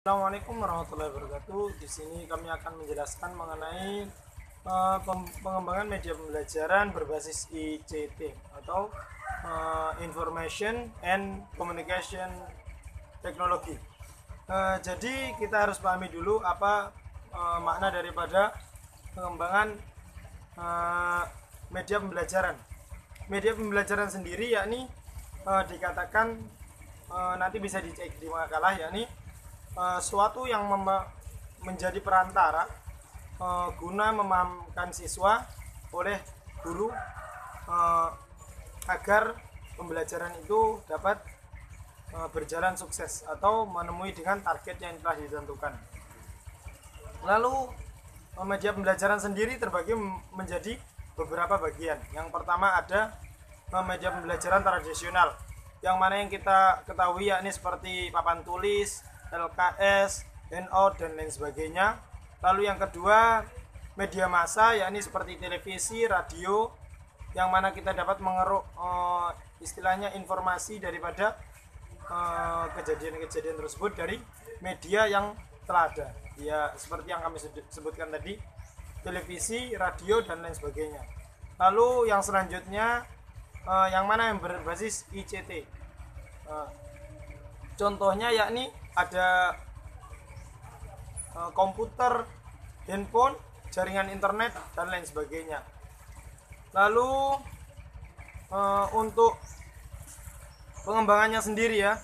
Assalamualaikum warahmatullahi wabarakatuh. Di sini kami akan menjelaskan mengenai pengembangan media pembelajaran berbasis ICT atau Information and Communication Technology. Jadi kita harus pahami dulu apa makna daripada pengembangan uh, media pembelajaran. Media pembelajaran sendiri yakni dikatakan nanti bisa dicek di makalah, yakni suatu yang menjadi perantara guna memahamkan siswa oleh guru agar pembelajaran itu dapat berjalan sukses atau menemui dengan target yang telah ditentukan. Lalu media pembelajaran sendiri terbagi menjadi beberapa bagian. Yang pertama ada media pembelajaran tradisional, yang mana yang kita ketahui yakni seperti papan tulis, LKS, handout, dan lain sebagainya. Lalu yang kedua media massa, yakni seperti televisi, radio, yang mana kita dapat mengeruk istilahnya informasi daripada kejadian-kejadian tersebut dari media yang telah ada, ya seperti yang kami sebutkan tadi, televisi, radio, dan lain sebagainya. Lalu yang selanjutnya yang mana yang berbasis ICT, contohnya yakni ada komputer, handphone, jaringan internet, dan lain sebagainya. Lalu untuk pengembangannya sendiri ya,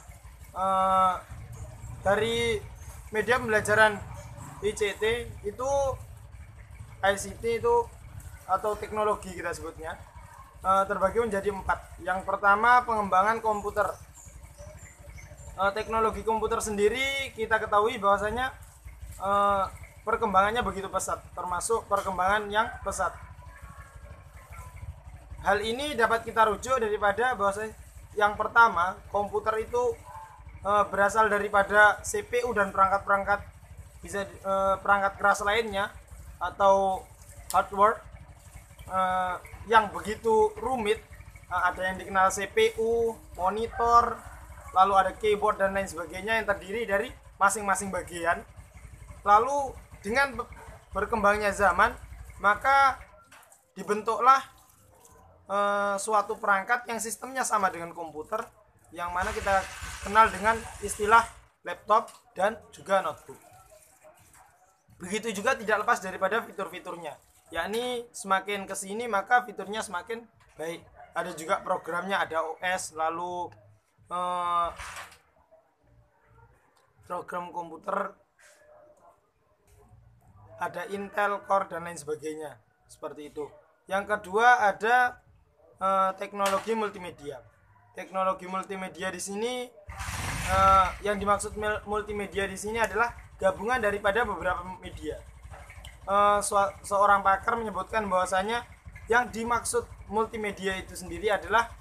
dari media pembelajaran ICT itu, ICT itu atau teknologi kita sebutnya, terbagi menjadi 4. Yang pertama pengembangan komputer. Teknologi komputer sendiri kita ketahui bahwasanya perkembangannya begitu pesat, termasuk perkembangan yang pesat. Hal ini dapat kita rujuk daripada bahwasanya yang pertama, komputer itu berasal daripada CPU dan perangkat-perangkat bisa perangkat keras lainnya atau hardware yang begitu rumit. Ada yang dikenal CPU, monitor, lalu ada keyboard dan lain sebagainya yang terdiri dari masing-masing bagian. Lalu dengan berkembangnya zaman, maka dibentuklah suatu perangkat yang sistemnya sama dengan komputer, yang mana kita kenal dengan istilah laptop dan juga notebook. Begitu juga tidak lepas daripada fitur-fiturnya, yakni semakin kesini maka fiturnya semakin baik. Ada juga programnya, ada OS, lalu program komputer, ada Intel Core dan lain sebagainya, seperti itu. Yang kedua ada teknologi multimedia. Teknologi multimedia di sini, yang dimaksud multimedia di sini adalah gabungan daripada beberapa media. Seorang pakar menyebutkan bahwasanya yang dimaksud multimedia itu sendiri adalah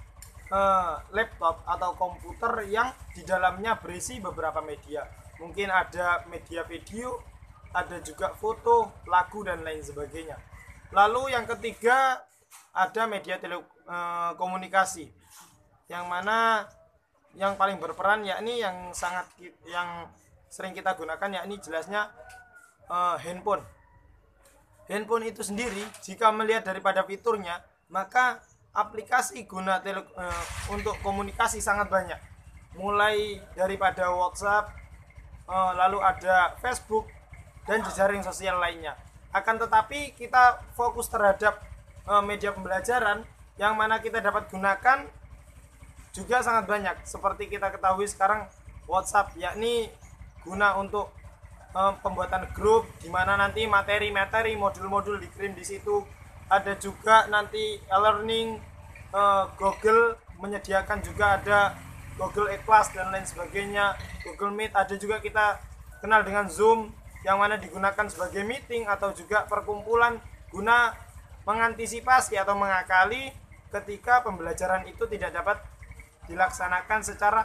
laptop atau komputer yang di dalamnya berisi beberapa media. Mungkin ada media video, ada juga foto, lagu, dan lain sebagainya. Lalu yang ketiga ada media telekomunikasi, yang mana yang paling berperan yakni yang sering kita gunakan, yakni jelasnya handphone. Handphone itu sendiri jika melihat daripada fiturnya, maka aplikasi guna untuk komunikasi sangat banyak, mulai daripada WhatsApp, lalu ada Facebook dan jejaring sosial lainnya. Akan tetapi kita fokus terhadap media pembelajaran yang mana kita dapat gunakan juga sangat banyak. Seperti kita ketahui sekarang WhatsApp, yakni guna untuk pembuatan grup, di mana nanti materi-materi, modul-modul dikirim di situ. Ada juga nanti e-learning, Google menyediakan juga ada Google e-class dan lain sebagainya, Google Meet. Ada juga kita kenal dengan Zoom, yang mana digunakan sebagai meeting atau juga perkumpulan guna mengantisipasi atau mengakali ketika pembelajaran itu tidak dapat dilaksanakan secara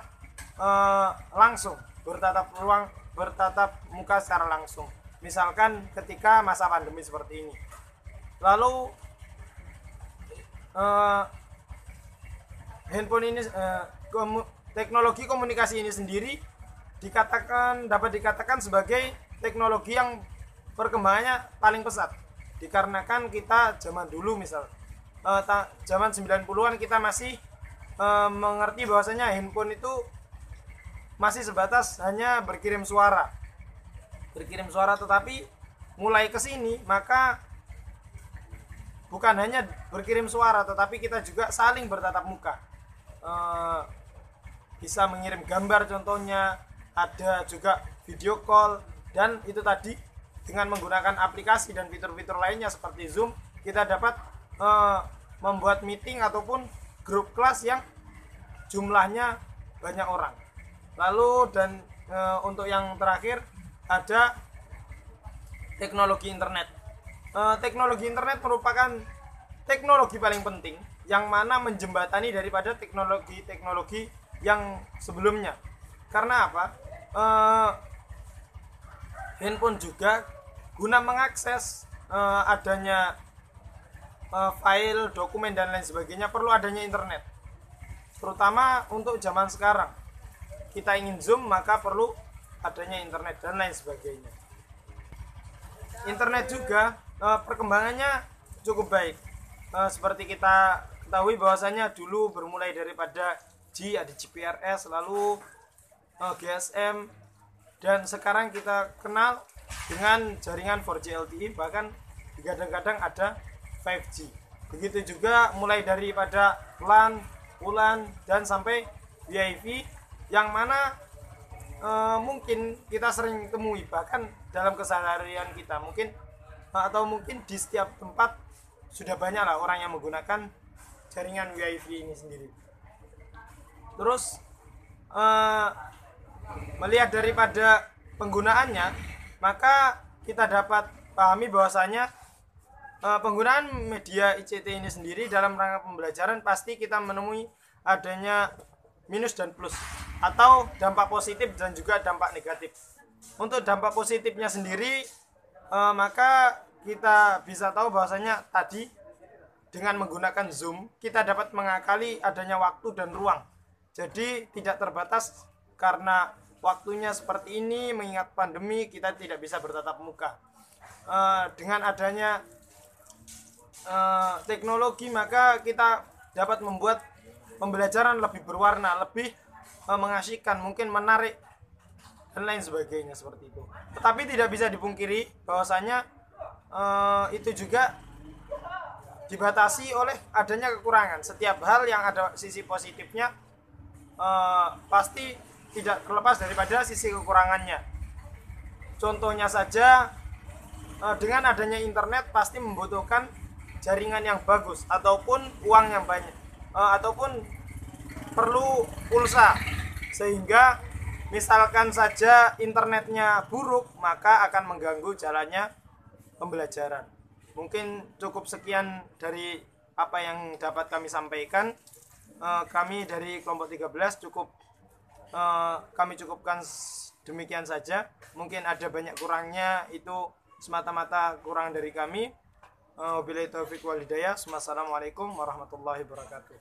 langsung, bertatap muka secara langsung, misalkan ketika masa pandemi seperti ini. Lalu handphone ini, teknologi komunikasi ini sendiri dapat dikatakan sebagai teknologi yang perkembangannya paling pesat, dikarenakan kita zaman dulu misal zaman 90-an kita masih mengerti bahwasanya handphone itu masih sebatas hanya berkirim suara, tetapi mulai ke sini maka bukan hanya berkirim suara, tetapi kita juga saling bertatap muka, bisa mengirim gambar, contohnya ada juga video call, dan itu tadi dengan menggunakan aplikasi dan fitur-fitur lainnya seperti Zoom kita dapat membuat meeting ataupun grup kelas yang jumlahnya banyak orang. Lalu dan untuk yang terakhir ada teknologi internet. Teknologi internet merupakan teknologi paling penting yang mana menjembatani daripada teknologi-teknologi yang sebelumnya. Karena apa? Handphone juga guna mengakses adanya file, dokumen dan lain sebagainya perlu adanya internet. Terutama untuk zaman sekarang, kita ingin Zoom maka perlu adanya internet dan lain sebagainya. Internet juga perkembangannya cukup baik. Seperti kita ketahui bahwasanya dulu bermulai daripada ada GPRS, lalu GSM, dan sekarang kita kenal dengan jaringan 4G LTE, bahkan kadang-kadang ada 5G. Begitu juga mulai daripada LAN, WLAN, dan sampai WiFi yang mana mungkin kita sering temui bahkan dalam keseharian kita, mungkin atau mungkin di setiap tempat sudah banyak lah orang yang menggunakan jaringan WiFi ini sendiri. Terus melihat daripada penggunaannya, maka kita dapat pahami bahwasanya penggunaan media ICT ini sendiri dalam rangka pembelajaran pasti kita menemui adanya minus dan plus, atau dampak positif dan juga dampak negatif. Untuk dampak positifnya sendiri, maka kita bisa tahu bahwasanya tadi dengan menggunakan Zoom kita dapat mengakali adanya waktu dan ruang. Jadi tidak terbatas karena waktunya seperti ini, mengingat pandemi kita tidak bisa bertatap muka. Dengan adanya teknologi maka kita dapat membuat pembelajaran lebih berwarna, lebih mengasyikan, mungkin menarik dan lain sebagainya seperti itu. Tetapi tidak bisa dipungkiri bahwasanya itu juga dibatasi oleh adanya kekurangan. Setiap hal yang ada sisi positifnya pasti tidak terlepas daripada sisi kekurangannya. Contohnya saja, dengan adanya internet pasti membutuhkan jaringan yang bagus ataupun uang yang banyak, ataupun perlu pulsa, sehingga misalkan saja internetnya buruk maka akan mengganggu jalannya pembelajaran. Mungkin cukup sekian dari apa yang dapat kami sampaikan. Kami dari kelompok 13 kami cukupkan demikian saja. Mungkin ada banyak kurangnya, itu semata-mata kurang dari kami. Wabillahi taufiq wal hidayah. Wassalamualaikum warahmatullahi wabarakatuh.